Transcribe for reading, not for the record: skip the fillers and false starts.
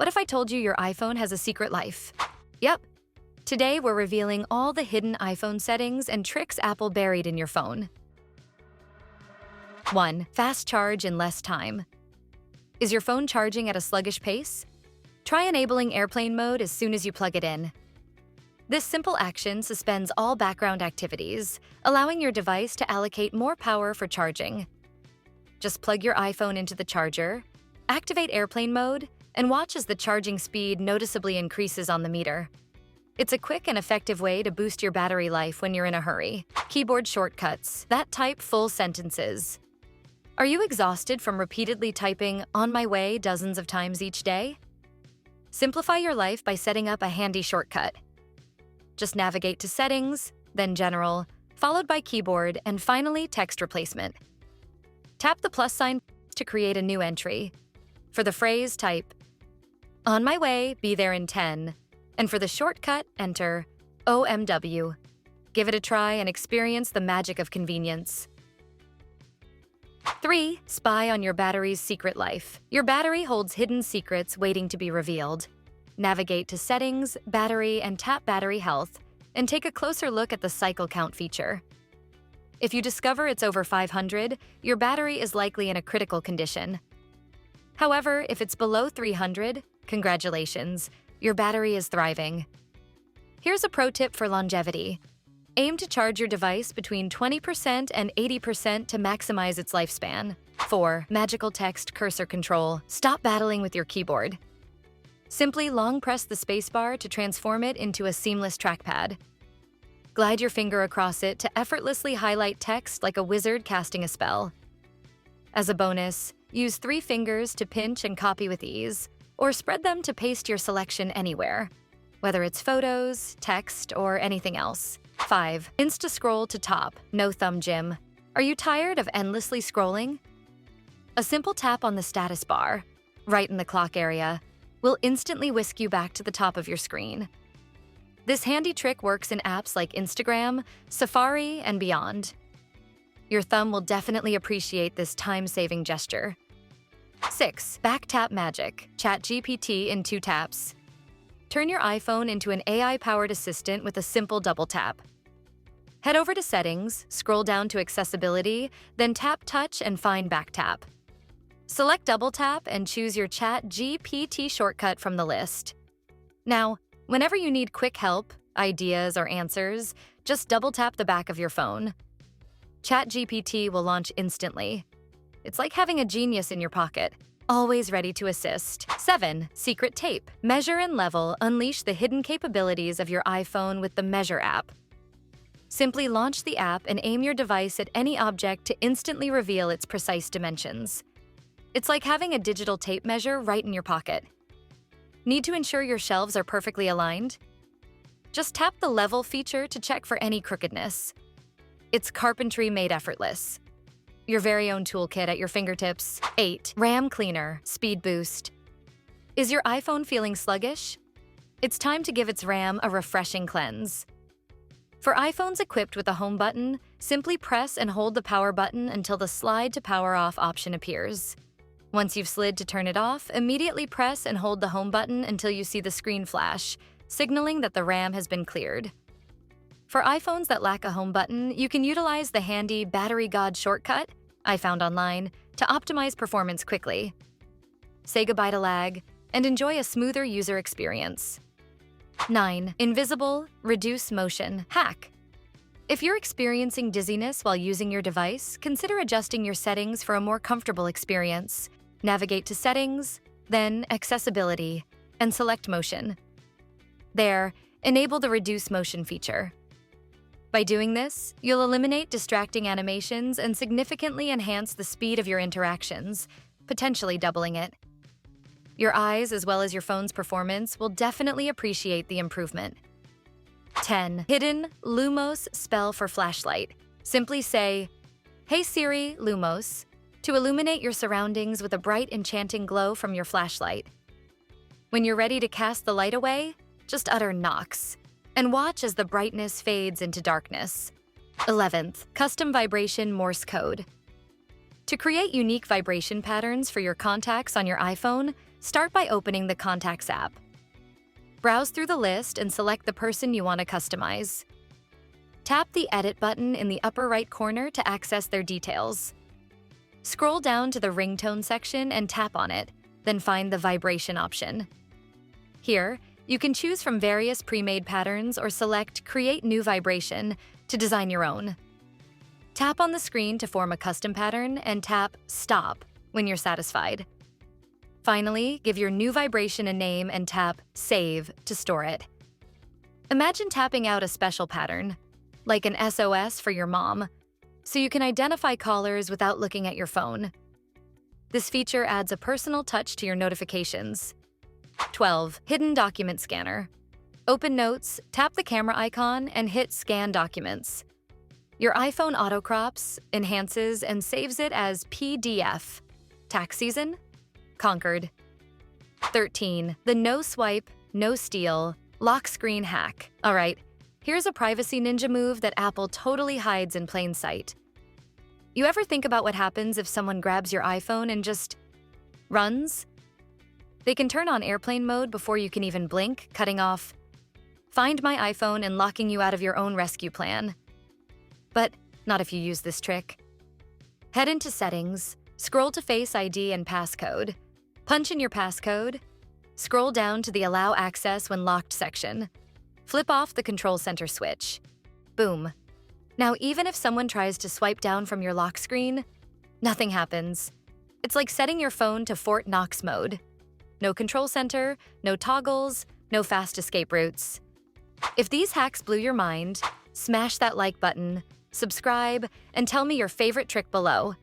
What if I told you your iPhone has a secret life? Yep. Today, we're revealing all the hidden iPhone settings and tricks Apple buried in your phone. 1. Fast charge in less time. Is your phone charging at a sluggish pace? Try enabling airplane mode as soon as you plug it in. This simple action suspends all background activities, allowing your device to allocate more power for charging. Just plug your iPhone into the charger, activate airplane mode, and watch as the charging speed noticeably increases on the meter. It's a quick and effective way to boost your battery life when you're in a hurry. Keyboard shortcuts that type full sentences. Are you exhausted from repeatedly typing "on my way" dozens of times each day? Simplify your life by setting up a handy shortcut. Just navigate to Settings, then General, followed by Keyboard, and finally Text Replacement. Tap the plus sign to create a new entry. For the phrase, type "on my way, be there in 10." And for the shortcut, enter OMW. Give it a try and experience the magic of convenience. 3. Spy on your battery's secret life. Your battery holds hidden secrets waiting to be revealed. Navigate to Settings, Battery, and tap Battery Health, and take a closer look at the cycle count feature. If you discover it's over 500, your battery is likely in a critical condition. However, if it's below 300, congratulations, your battery is thriving. Here's a pro tip for longevity. Aim to charge your device between 20% and 80% to maximize its lifespan. 4. Magical text cursor control. Stop battling with your keyboard. Simply long press the spacebar to transform it into a seamless trackpad. Glide your finger across it to effortlessly highlight text like a wizard casting a spell. As a bonus, use 3 fingers to pinch and copy with ease, or spread them to paste your selection anywhere, whether it's photos, text, or anything else. 5. Insta-Scroll to top, no thumb gym. Are you tired of endlessly scrolling? A simple tap on the status bar, right in the clock area, will instantly whisk you back to the top of your screen. This handy trick works in apps like Instagram, Safari, and beyond. Your thumb will definitely appreciate this time-saving gesture. 6. Back tap magic. ChatGPT in 2 taps. Turn your iPhone into an AI-powered assistant with a simple double tap. Head over to Settings, scroll down to Accessibility, then tap Touch and find Back tap. Select Double tap and choose your ChatGPT shortcut from the list. Now, whenever you need quick help, ideas, or answers, just double tap the back of your phone. ChatGPT will launch instantly. It's like having a genius in your pocket, always ready to assist. 7. Secret tape. Measure and level unleash the hidden capabilities of your iPhone with the Measure app. Simply launch the app and aim your device at any object to instantly reveal its precise dimensions. It's like having a digital tape measure right in your pocket. Need to ensure your shelves are perfectly aligned? Just tap the Level feature to check for any crookedness. It's carpentry made effortless. Your very own toolkit at your fingertips. 8. RAM cleaner, speed boost. Is your iPhone feeling sluggish? It's time to give its RAM a refreshing cleanse. For iPhones equipped with a home button, simply press and hold the power button until the slide to power off option appears. Once you've slid to turn it off, immediately press and hold the home button until you see the screen flash, signaling that the RAM has been cleared. For iPhones that lack a home button, you can utilize the handy Battery God shortcut I found online to optimize performance quickly. Say goodbye to lag and enjoy a smoother user experience. 9. Invisible, reduce motion hack. If you're experiencing dizziness while using your device, consider adjusting your settings for a more comfortable experience. Navigate to Settings, then Accessibility, and select Motion. There, enable the Reduce Motion feature. By doing this, you'll eliminate distracting animations and significantly enhance the speed of your interactions, potentially doubling it. Your eyes, as well as your phone's performance, will definitely appreciate the improvement. 10. Hidden Lumos spell for flashlight. Simply say, "Hey Siri, Lumos," to illuminate your surroundings with a bright, enchanting glow from your flashlight. When you're ready to cast the light away, just utter "Nox," and watch as the brightness fades into darkness. 11th. Custom vibration Morse code. To create unique vibration patterns for your contacts on your iPhone, Start by opening the Contacts app. Browse through the list and select the person you want to customize. Tap the Edit button in the upper right corner to access their details. Scroll down to the ringtone section and tap on it, then find the vibration option. Here, you can choose from various pre-made patterns or select Create New Vibration to design your own. Tap on the screen to form a custom pattern and tap Stop when you're satisfied. Finally, give your new vibration a name and tap Save to store it. Imagine tapping out a special pattern, like an SOS for your mom, so you can identify callers without looking at your phone. This feature adds a personal touch to your notifications. 12. Hidden Document Scanner. Open Notes, tap the camera icon, and hit Scan Documents. Your iPhone auto-crops, enhances, and saves it as PDF. Tax season? Conquered. 13. The No Swipe, No Steal Lock Screen Hack. All right, here's a privacy ninja move that Apple totally hides in plain sight. You ever think about what happens if someone grabs your iPhone and just runs? They can turn on airplane mode before you can even blink, cutting off Find My iPhone and locking you out of your own rescue plan. But not if you use this trick. Head into Settings, scroll to Face ID and Passcode. Punch in your passcode. Scroll down to the Allow Access When Locked section. Flip off the Control Center switch. Boom. Now, even if someone tries to swipe down from your lock screen, nothing happens. It's like setting your phone to Fort Knox mode. No control center, no toggles, no fast escape routes. If these hacks blew your mind, smash that like button, subscribe, and tell me your favorite trick below.